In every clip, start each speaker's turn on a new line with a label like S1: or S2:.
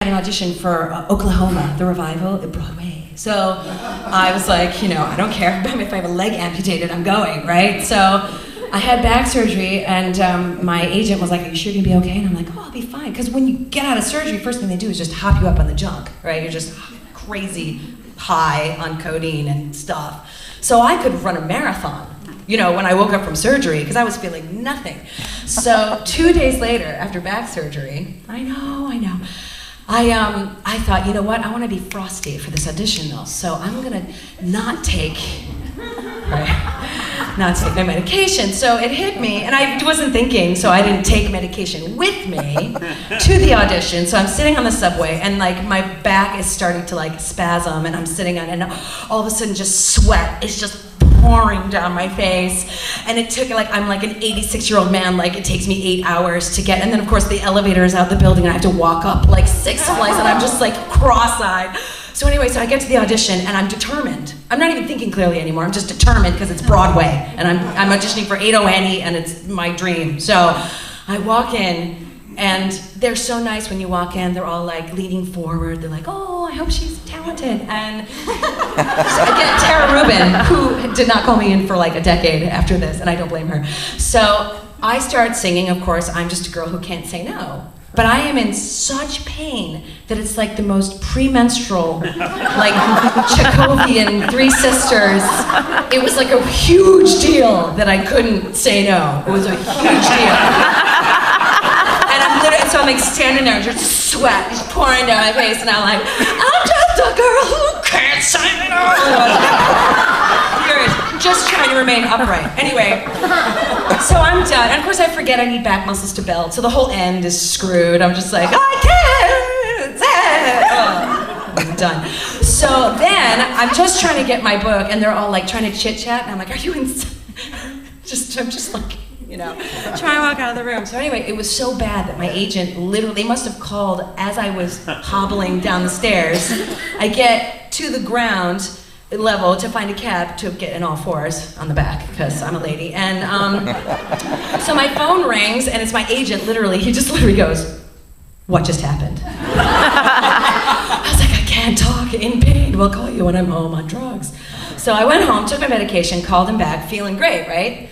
S1: an audition for Oklahoma, the revival at Broadway. So I was like, I don't care if I have a leg amputated, I'm going, right? So I had back surgery, and my agent was like, are you sure you're gonna be okay? And I'm like, oh, I'll be fine. Because when you get out of surgery, first thing they do is just hop you up on the junk, right? You're just crazy high on codeine and stuff. So I could run a marathon, when I woke up from surgery, because I was feeling nothing. So 2 days later, after back surgery, I know. I thought, you know what, I want to be frosty for this audition though, so I'm gonna not take my medication. So it hit me, and I wasn't thinking, so I didn't take medication with me to the audition. So I'm sitting on the subway, and my back is starting to spasm, and I'm sitting on, and all of a sudden just sweat is just pouring down my face, and it took I'm like an 86-year-old man, it takes me 8 hours to get, and then of course the elevator is out the building, and I have to walk up 6 flights, and I'm just cross-eyed. So anyway, so I get to the audition, and I'm determined. I'm not even thinking clearly anymore. I'm just determined because it's Broadway, and I'm auditioning for 80 Annie, and it's my dream. So I walk in, and they're so nice when you walk in. They're all leaning forward. They're like, oh, I hope she's talented. And so I get Tara Rubin, who did not call me in for a decade after this, and I don't blame her. So I start singing, of course, I'm Just a Girl Who Can't Say No. But I am in such pain that it's the most premenstrual, Chekhovian Three Sisters. It was a huge deal that I couldn't say no. It was a huge deal. And I'm standing there, just sweat is pouring down my face, and I'm just a girl who can't say no. Just trying to remain upright. Anyway, so I'm done. And of course I forget I need back muscles to belt, so the whole end is screwed. I'm just I can't say. Oh, I'm done. So then I'm just trying to get my book, and they're all trying to chit chat, and I'm like, are you insane? I'm just trying to walk out of the room. So anyway, it was so bad that my agent literally, they must have called as I was hobbling down the stairs. I get to the ground level to find a cab to get in all fours on the back, because I'm a lady. And so my phone rings, and it's my agent, he just goes, what just happened? I was like, I can't talk, in pain, we'll call you when I'm home on drugs. So I went home, took my medication, called him back, feeling great, right?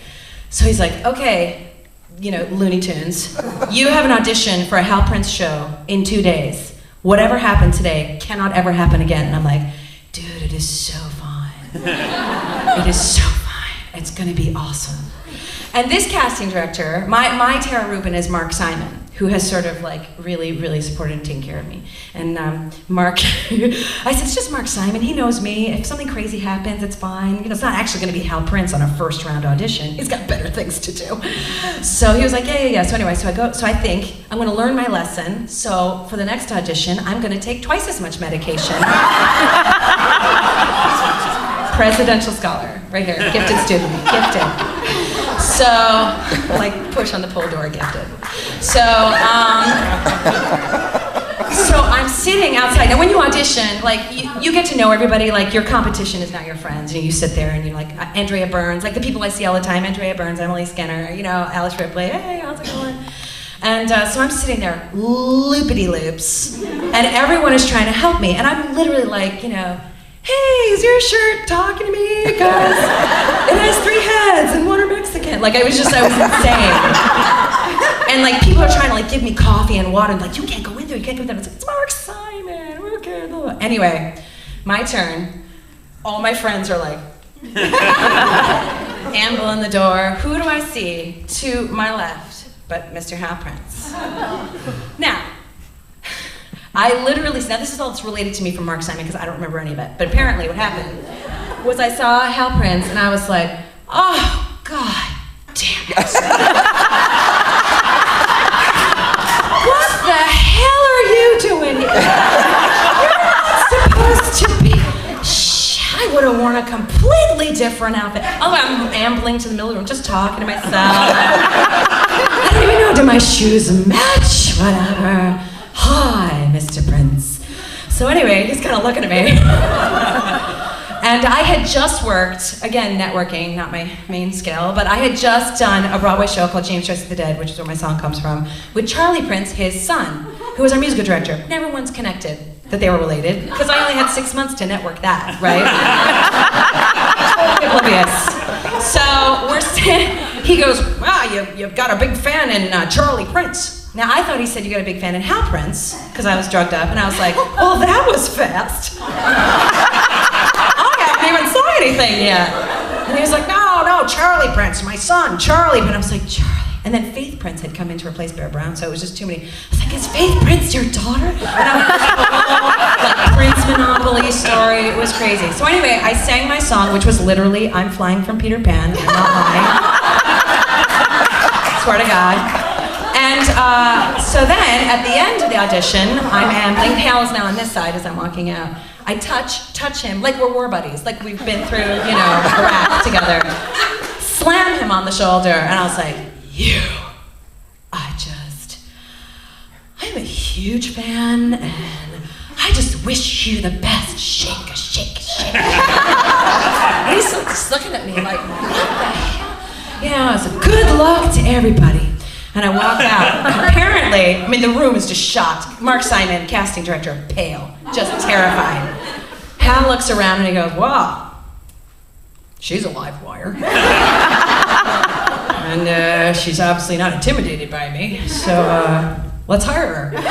S1: So he's like, okay, Looney Tunes, you have an audition for a Hal Prince show in 2 days. Whatever happened today cannot ever happen again. And I'm like, dude, it is so fun. It is so fun. It's gonna be awesome. And this casting director, my Tara Rubin is Mark Simon, who has sort of really, really supported and taken care of me. And Mark, I said, it's just Mark Simon, he knows me. If something crazy happens, it's fine. It's not actually gonna be Hal Prince on a first round audition. He's got better things to do. So he was like, yeah. So anyway, so I think I'm gonna learn my lesson. So for the next audition, I'm gonna take twice as much medication. Presidential scholar, right here, gifted student, gifted. So, push on the pull door, gifted. So I'm sitting outside. Now when you audition, you get to know everybody, your competition is not your friends. You sit there and you're Andrea Burns, the people I see all the time, Andrea Burns, Emily Skinner, Alice Ripley, hey, how's it going? And so I'm sitting there, loopity-loops, and everyone is trying to help me, and I'm literally hey, is your shirt talking to me? Because it has 3 heads and 1 are Mexican. I was insane. And people are trying to give me coffee and water, and you can't go in there, you can't do that. It's Mark Simon, okay. Anyway, my turn. All my friends are amble in the door. Who do I see to my left but Mr. Hal Prince? Now, I literally, now this is all that's related to me from Mark Simon because I don't remember any of it, but apparently what happened was I saw Hal Prince and I was like, oh, God damn it. What the hell are you doing here? You're not supposed to be. I would have worn a completely different outfit. Oh, I'm ambling to the middle of the room, just talking to myself. I don't even know, do my shoes match? Whatever. Hi, Mr. Prince. So anyway, he's kind of looking at me. And I had just worked, again, networking, not my main skill, but I had just done a Broadway show called James Joyce of the Dead, which is where my song comes from, with Charlie Prince, his son, who was our musical director. Never once connected that they were related, because I only had 6 months to network that, right? Totally oblivious. So he goes, wow, you've got a big fan in Charlie Prince. Now, I thought he said you got a big fan in Hal Prince, because I was drugged up, and I was like, well, that was fast. I haven't even saw anything yet. And he was like, no, Charlie Prince, my son, Charlie. But I was like, Charlie. And then Faith Prince had come in to replace Bear Brown, so it was just too many. I was like, is Faith Prince your daughter? And I was like, Prince Monopoly story. It was crazy. So anyway, I sang my song, which was literally, I'm flying from Peter Pan. I'm not lying. Swear to God. And so then, at the end of the audition, I'm ambling. Hal is now on this side as I'm walking out. I touch him, like we're war buddies, like we've been through, Iraq together. Slam him on the shoulder, and I was like, I'm a huge fan, and I just wish you the best. Shake, shake, shake. And he's just looking at me like, what the hell? I said, good luck to everybody. And I walk out. Apparently, the room is just shocked. Mark Simon, casting director, pale, just terrified. Hal looks around and he goes, wow, she's a live wire. And she's obviously not intimidated by me, so let's hire her. That's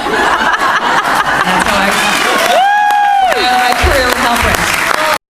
S1: how I got my career with Hal Prince.